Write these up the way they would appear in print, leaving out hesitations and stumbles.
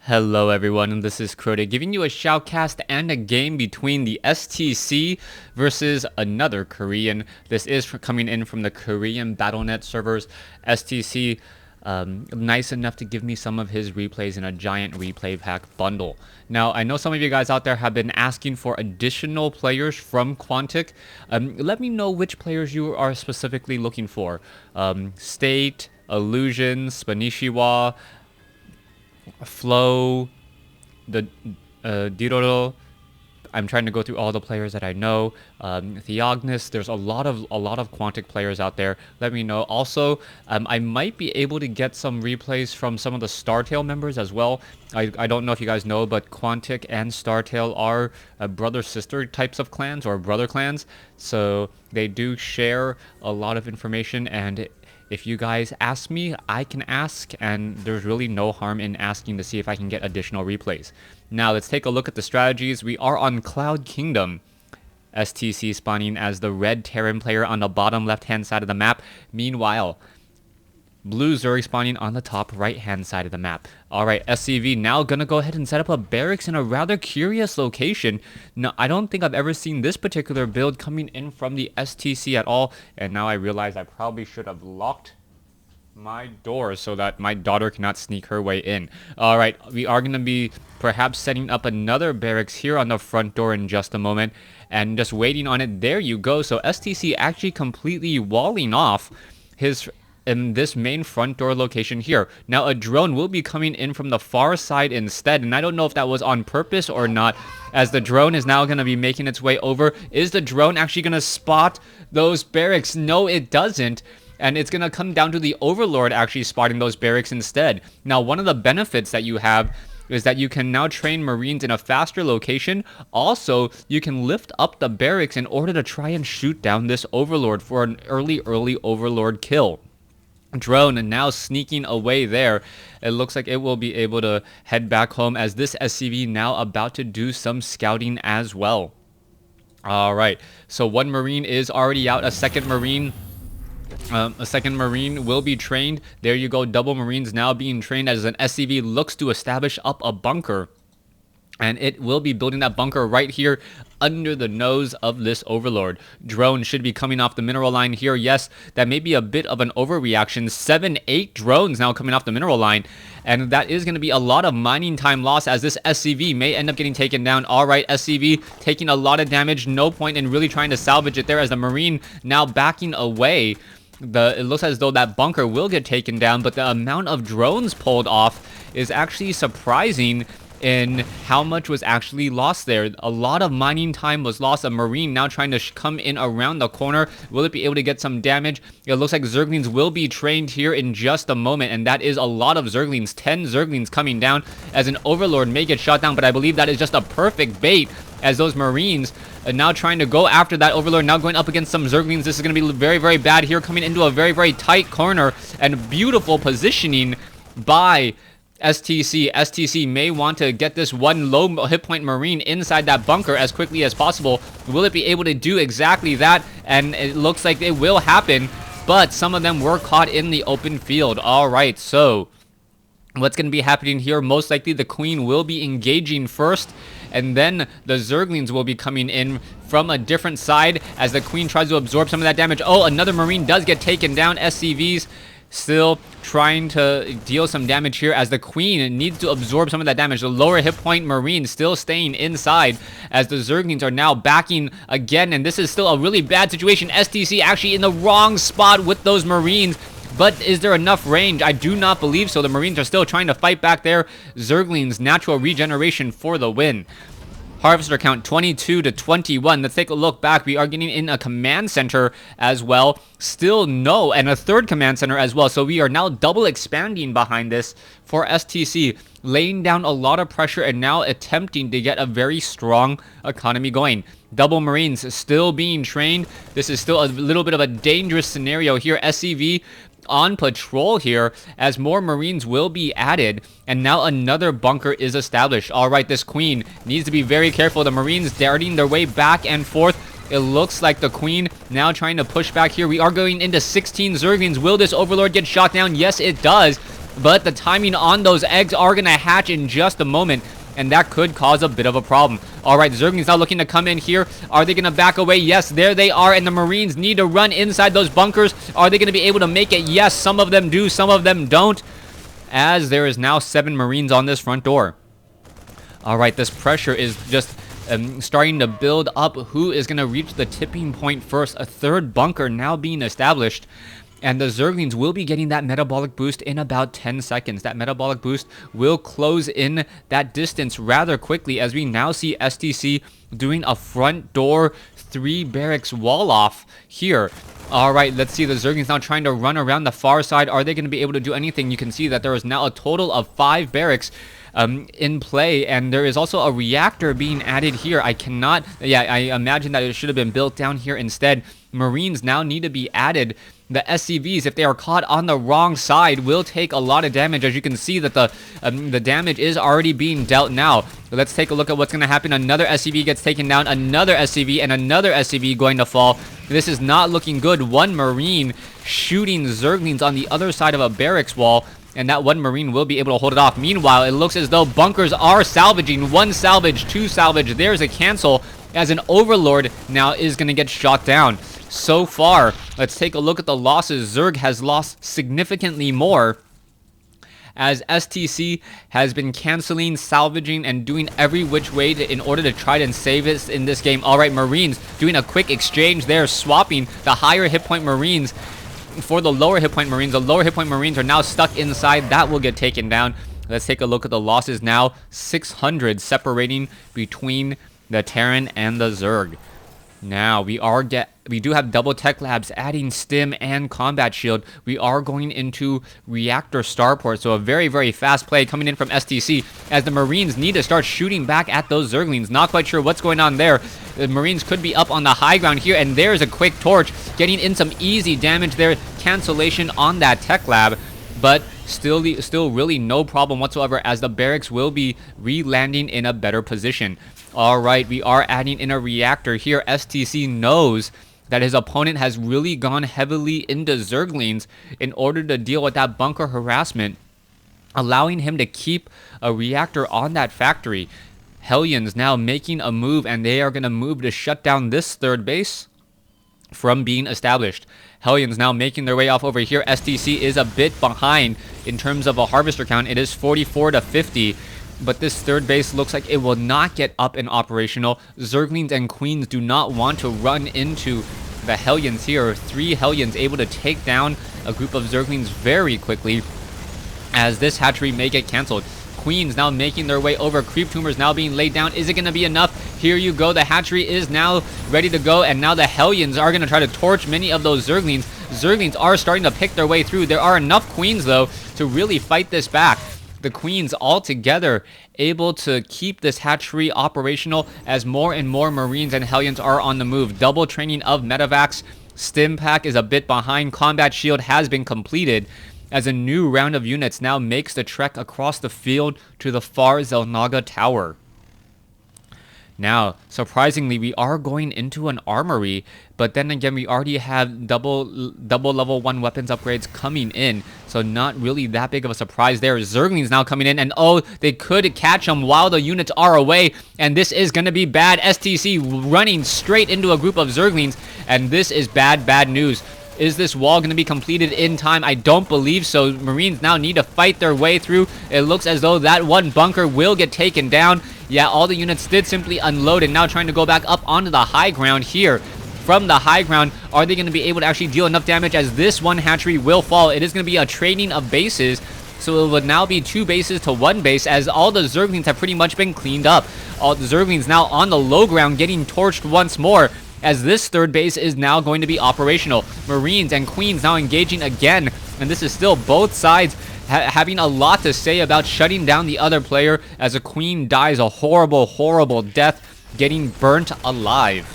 Hello everyone, and this is Crota giving you a shoutcast and a game between the STC versus another Korean. This is coming in from the Korean Battle.net servers. STC, nice enough to give me some of his replays in a giant replay pack bundle. Now, I know some of you guys out there have been asking for additional players from Quantic. Let me know which players you are specifically looking for. State, Illusion, Spanishiwa, Flow, the Diroro. I'm trying to go through all the players that I know. Theognis. There's a lot of Quantic players out there. Let me know. Also, I might be able to get some replays from some of the StarTale members as well. I don't know if you guys know, but Quantic and StarTale are brother-sister types of clans or brother clans. So they do share a lot of information, and if you guys ask me, I can ask, and there's really no harm in asking to see if I can get additional replays. Now, let's take a look at the strategies. We are on Cloud Kingdom. STC spawning as the red Terran player on the bottom left-hand side of the map. Meanwhile, blue Zuri spawning on the top right-hand side of the map. Alright, SCV now gonna go ahead and set up a barracks in a rather curious location. Now, I don't think I've ever seen this particular build coming in from the STC at all. And now I realize I probably should have locked my door so that my daughter cannot sneak her way in. Alright, we are gonna be perhaps setting up another barracks here on the front door in just a moment. And just waiting on it. There you go. So STC actually completely walling off his in this main front door location here. Now, a drone will be coming in from the far side instead, and I don't know if that was on purpose or not, as the drone is now going to be making its way over. Is the drone actually going to spot those barracks? No, it doesn't. And it's going to come down to the Overlord actually spotting those barracks instead. Now, one of the benefits that you have is that you can now train Marines in a faster location. Also, you can lift up the barracks in order to try and shoot down this Overlord for an early Overlord kill. Drone and now sneaking away there. It looks like it will be able to head back home, as this SCV now about to do some scouting as well. Alright, so one Marine is already out. A second Marine will be trained. There you go, double Marines now being trained as an SCV looks to establish up a bunker. And it will be building that bunker right here under the nose of this Overlord. Drone should be coming off the mineral line here. Yes, that may be a bit of an overreaction. 7-8 drones now coming off the mineral line. And that is going to be a lot of mining time loss, as this SCV may end up getting taken down. Alright, SCV taking a lot of damage. No point in really trying to salvage it there, as the Marine now backing away. It looks as though that bunker will get taken down, but the amount of drones pulled off is actually surprising in how much was actually lost there. A lot of mining time was lost. A Marine now trying to come in around the corner. Will it be able to get some damage? It looks like Zerglings will be trained here in just a moment, and that is a lot of Zerglings. 10 Zerglings coming down, as an Overlord may get shot down, but I believe that is just a perfect bait, as those Marines are now trying to go after that Overlord, now going up against some Zerglings. This is going to be very, very bad here, coming into a very, very tight corner, and beautiful positioning by STC. STC may want to get this one low hit point Marine inside that bunker as quickly as possible. Will it be able to do exactly that? And it looks like it will happen, but some of them were caught in the open field. Alright, so what's going to be happening here? Most likely the Queen will be engaging first, and then the Zerglings will be coming in from a different side as the Queen tries to absorb some of that damage. Oh, another Marine does get taken down. SCVs still trying to deal some damage here, as the Queen needs to absorb some of that damage. The lower hit point Marine still staying inside, as the Zerglings are now backing again, and this is still a really bad situation. STC actually in the wrong spot with those Marines, but is there enough range? I do not believe so. The Marines are still trying to fight back there. Zerglings natural regeneration for the win. Harvester count 22 to 21. Let's take a look back. We are getting in a command center as well. Still no, and a third command center as well. So we are now double expanding behind this for STC, laying down a lot of pressure and now attempting to get a very strong economy going. Double Marines still being trained. This is still a little bit of a dangerous scenario here. SCV on patrol here, as more Marines will be added, and now another bunker is established. Alright, this Queen needs to be very careful. The Marines darting their way back and forth. It looks like the Queen now trying to push back here. We are going into 16 Zerglings. Will this Overlord get shot down? Yes, it does. but the timing on those eggs are going to hatch in just a moment, and that could cause a bit of a problem. All right, Zerglings now looking to come in here. Are they going to back away? Yes, there they are, and the Marines need to run inside those bunkers. Are they going to be able to make it? Yes, some of them do, some of them don't, as there is now 7 Marines on this front door. All right, this pressure is just starting to build up. Who is going to reach the tipping point first? A third bunker now being established. And the Zerglings will be getting that metabolic boost in about 10 seconds. That metabolic boost will close in that distance rather quickly, as we now see STC doing a front door 3 barracks wall off here. All right, let's see the Zerglings now trying to run around the far side. Are they going to be able to do anything? You can see that there is now a total of 5 barracks in play, and there is also a reactor being added here. I imagine that it should have been built down here instead. Marines now need to be added. The SCVs, if they are caught on the wrong side, will take a lot of damage. As you can see that the damage is already being dealt now. Let's take a look at what's going to happen. Another SCV gets taken down, another SCV, and another SCV going to fall. This is not looking good. One Marine shooting Zerglings on the other side of a barracks wall, and that one Marine will be able to hold it off. Meanwhile, it looks as though bunkers are salvaging. 1 salvage, 2 salvage. There's a cancel, as an Overlord now is going to get shot down. So far, let's take a look at the losses. Zerg has lost significantly more, as STC has been canceling, salvaging, and doing every which way in order to try and save us in this game. All right, Marines doing a quick exchange there, swapping the higher hit point Marines for the lower hit point Marines. The lower hit point Marines are now stuck inside. That will get taken down. Let's take a look at the losses now. 600 separating between the Terran and the Zerg. Now, we do have double tech labs adding stim and combat shield. We are going into reactor starport, so a very, very fast play coming in from STC, as the Marines need to start shooting back at those Zerglings. Not quite sure what's going on there. The Marines could be up on the high ground here, and there's a quick torch, getting in some easy damage there. Cancellation on that tech lab, but still really no problem whatsoever, as the barracks will be re-landing in a better position. All right, we are adding in a reactor here. STC knows that his opponent has really gone heavily into Zerglings in order to deal with that bunker harassment, allowing him to keep a reactor on that factory. Hellions now making a move, and they are going to move to shut down this third base from being established. Hellions now making their way off over here. STC is a bit behind in terms of a harvester count. It is 44 to 50. But this third base looks like it will not get up and operational. Zerglings and Queens do not want to run into the Hellions here. 3 Hellions able to take down a group of Zerglings very quickly, as this hatchery may get canceled. Queens now making their way over. Creep tumors now being laid down. Is it going to be enough? Here you go. The hatchery is now ready to go, and now the Hellions are going to try to torch many of those Zerglings. Zerglings are starting to pick their way through. There are enough Queens, though, to really fight this back. The Queens all together able to keep this hatchery operational, as more and more Marines and Hellions are on the move. Double training of medevacs. Stim pack is a bit behind. Combat shield has been completed, as a new round of units now makes the trek across the field to the far Zelnaga Tower. Now, surprisingly, we are going into an armory, but then again, we already have double level 1 weapons upgrades coming in, so not really that big of a surprise there. Zerglings now coming in, and oh, they could catch them while the units are away, and this is going to be bad. STC running straight into a group of Zerglings, and this is bad news. Is this wall going to be completed in time? I don't believe so. Marines now need to fight their way through. It looks as though that one bunker will get taken down. Yeah, all the units did simply unload, and now trying to go back up onto the high ground here. From the high ground, are they going to be able to actually deal enough damage, as this one hatchery will fall? It is going to be a trading of bases, so it would now be 2 bases to 1 base, as all the Zerglings have pretty much been cleaned up. All the Zerglings now on the low ground getting torched once more, as this third base is now going to be operational. Marines and Queens now engaging again, and this is still both sides having a lot to say about shutting down the other player, as a Queen dies a horrible death, getting burnt alive.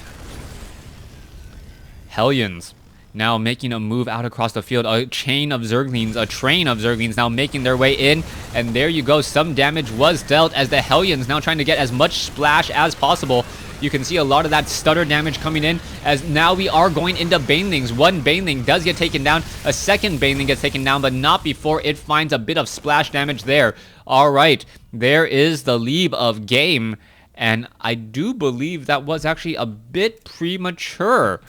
Hellions now making a move out across the field. A train of Zerglings now making their way in, and there you go. Some damage was dealt, as the Hellions now trying to get as much splash as possible. You can see a lot of that stutter damage coming in, as now we are going into banelings. One baneling does get taken down. A second baneling gets taken down, but not before it finds a bit of splash damage there. All right, there is the leave of game, and I do believe that was actually a bit premature.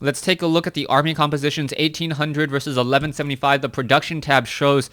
Let's take a look at the army compositions. 1800 versus 1175. The production tab shows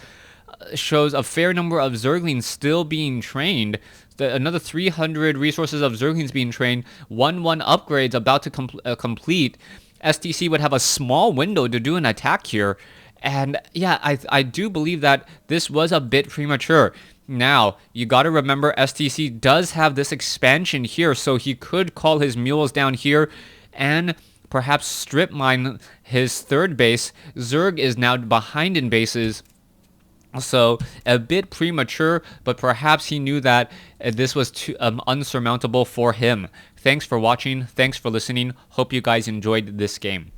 a fair number of Zerglings still being trained. Another 300 resources of Zerglings being trained. 1-1 upgrades about to complete. STC would have a small window to do an attack here. And yeah, I do believe that this was a bit premature. Now, you got to remember STC does have this expansion here, so he could call his mules down here and perhaps strip mine his third base. Zerg is now behind in bases, so a bit premature, but perhaps he knew that this was too unsurmountable for him. Thanks for watching. Thanks for listening. Hope you guys enjoyed this game.